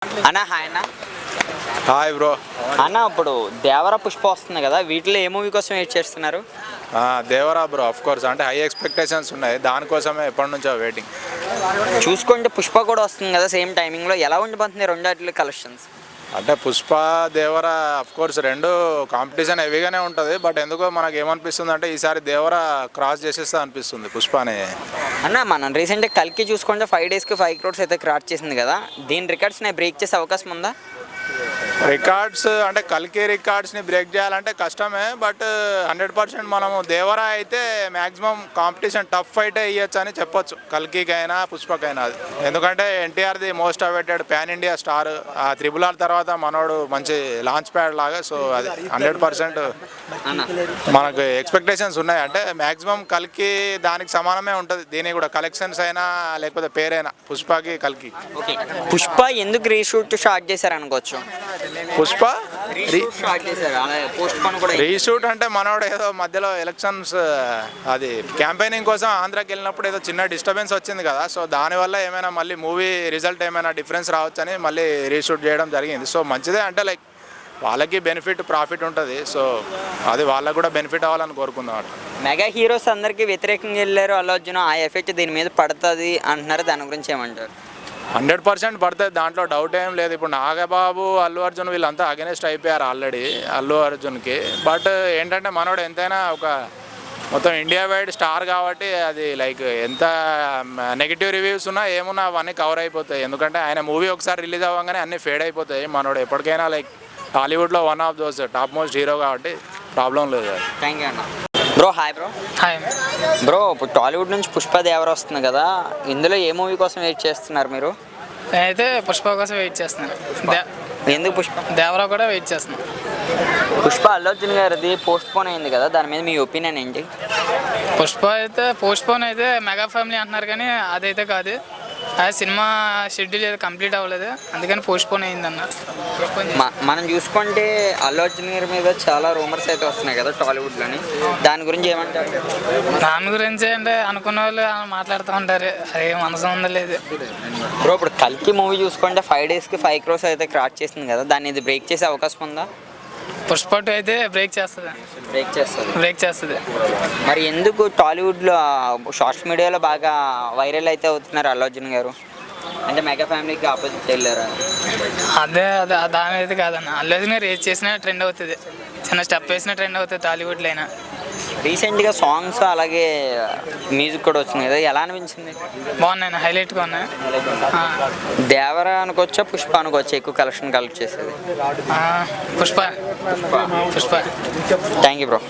అన్న హాయ్ అన్న. Hi bro. అన్న ఇప్పుడు దేవర పుష్ప వస్తుంది కదా, వీటిలో ఏ మూవీ కోసం వెయిట్ చేస్తున్నారు? దేవరా బ్రో, ఆఫ్ కోర్స్ అంటే హై ఎక్స్పెక్టేషన్స్ ఉన్నాయి, దానికోసమే ఎప్పటి నుంచో వెయిటింగ్. చూసుకుంటే పుష్ప కూడా వస్తుంది కదా సేమ్ టైమింగ్లో, ఎలా ఉండిపోతుంది రెండాటిలో కలెక్షన్స్? అంటే పుష్ప దేవరా ఆఫ్ కోర్స్ రెండు కాంపిటీషన్ హెవీగానే ఉంటుంది. బట్ ఎందుకో మనకు ఏమనిపిస్తుంది అంటే ఈసారి దేవరా క్రాస్ చేసేస్తా అనిపిస్తుంది పుష్పని. అన్న మనం రీసెంట్గా కల్కి చూసుకుంటే 5 daysకి 5 crores అయితే క్రాస్ చేసింది కదా, దీని రికార్డ్స్ని బ్రేక్ చేసే అవకాశం ఉందా? రికార్డ్స్ అంటే కల్కి రికార్డ్స్ని బ్రేక్ చేయాలంటే కష్టమే. బట్ 100% మనము దేవరా అయితే మ్యాక్సిమం కాంపిటీషన్ టఫ్ ఫైటే ఇవ్వచ్చు అని చెప్పొచ్చు, కల్కికైనా పుష్పకైనా. అది ఎందుకంటే ఎన్టీఆర్ది most awaited pan India star, ఆ RRR తర్వాత మనోడు మంచి లాంచ్ ప్యాడ్ లాగా. సో అది 100% మనకు ఎక్స్పెక్టేషన్స్ ఉన్నాయి. అంటే మ్యాక్సిమం కల్కి దానికి సమానమే ఉంటుంది, దీనికి కూడా కలెక్షన్స్ అయినా లేకపోతే పేరైనా పుష్పకి కల్కి. పుష్ప ఎందుకు రీషూట్ స్టార్ట్ చేశారు అనుకోవచ్చు? పుష్ప రీషూట్ రీషూట్ అంటే మనోడు ఏదో మధ్యలో ఎలక్షన్స్ అది క్యాంపెయినింగ్ కోసం ఆంధ్రాకి వెళ్ళినప్పుడు ఏదో చిన్న డిస్టర్బెన్స్ వచ్చింది కదా, సో దానివల్ల ఏమైనా మళ్ళీ మూవీ రిజల్ట్ ఏమైనా డిఫరెన్స్ రావచ్చని మళ్ళీ రీషూట్ చేయడం జరిగింది. సో మంచిదే, అంటే లైక్ వాళ్ళకి బెనిఫిట్ ప్రాఫిట్ ఉంటుంది, సో అది వాళ్ళకు కూడా బెనిఫిట్ అవ్వాలని కోరుకుందాం. అట్లా మెగా హీరోస్ అందరికీ వ్యతిరేకంగా వెళ్ళారు అల్లు అర్జున్, ఆ ఎఫెక్ట్ దీని మీద పడుతుంది అంటున్నారు, దాని గురించి ఏమంటారు? 100% పడుతుంది, దాంట్లో డౌట్ ఏం లేదు. ఇప్పుడు నాగబాబు అల్లు అర్జున్ వీళ్ళంతా అగెనెస్ట్ అయిపోయారు ఆల్రెడీ అల్లు అర్జున్కి. బట్ ఏంటంటే మనోడు ఎంతైనా ఒక మొత్తం ఇండియా వైడ్ స్టార్ కాబట్టి అది లైక్ ఎంత నెగిటివ్ రివ్యూస్ ఉన్నా ఏమున్నా అవన్నీ కవర్ అయిపోతాయి. ఎందుకంటే ఆయన మూవీ ఒకసారి రిలీజ్ అవ్వగానే అన్నీ ఫేడ్ అయిపోతాయి. మనోడు ఎప్పటికైనా లైక్ టాలీవుడ్లో one of those top most hero కాబట్టి ప్రాబ్లం లేదు. థ్యాంక్ యూ అన్న. Bro hi. హాయ్ బ్రో ఇప్పుడు టాలీవుడ్ నుంచి పుష్ప దేవర వస్తుంది కదా, ఇందులో ఏ మూవీ కోసం వెయిట్ చేస్తున్నారు మీరు? నేనైతే పుష్ప కోసం వెయిట్ చేస్తున్నాను. ఎందుకు పుష్ప? దేవరా కూడా వెయిట్ చేస్తున్నాను. పుష్ప అల్లు అర్జున్ గారిది పోస్ట్ పోన్ అయింది కదా, దాని మీద మీ ఒపీనియన్ ఏంటి? పుష్ప అయితే పోస్ట్ పోన్ అయితే మెగా ఫ్యామిలీ అంటున్నారు, కానీ అదైతే కాదు. అది సినిమా షెడ్యూల్ అయితే కంప్లీట్ అవ్వలేదు, అందుకని పోస్ట్ పోన్ అయిందన్న. మనం చూసుకుంటే అల్లు అర్జున్ గారి మీద చాలా రూమర్స్ అయితే వస్తున్నాయి కదా టాలీవుడ్లోని, దాని గురించి ఏమంటారు? దాని గురించి అంటే అనుకున్న వాళ్ళు మాట్లాడుతూ ఉంటారు, అది మనసు ఉండలేదు. బ్రో ఇప్పుడు కల్కి మూవీ చూసుకుంటే 5 daysకి 5 crores అయితే క్రాస్ చేసింది కదా, దాన్ని ఇది బ్రేక్ చేసే అవకాశం ఉందా? పుష్ప 2 అయితే బ్రేక్ చేస్తుంది. మరి ఎందుకు టాలీవుడ్లో సోషల్ మీడియాలో బాగా వైరల్ అయితే అవుతున్నారు అల్లు అర్జున్ గారు, అంటే మెగా ఫ్యామిలీకి ఆపోజిట్ వెళ్ళారు? అదే దాని అయితే కాదన్న, అల్లు అర్జున్ గారు ఏది చేసినా ట్రెండ్ అవుతుంది, చిన్న స్టెప్ వేసినా ట్రెండ్ అవుతుంది టాలీవుడ్లో అయినా. రీసెంట్గా సాంగ్స్ అలాగే మ్యూజిక్ కూడా వచ్చింది కదా, ఎలా అనిపించింది? బాగున్నాయి, హైలైట్గా ఉన్నాయి. దేవర అనుకోవచ్చా పుష్ప అనుకోవచ్చా ఎక్కువ కలెక్షన్ కలెక్ట్ చేసేది? పుష్ప. Thank you bro.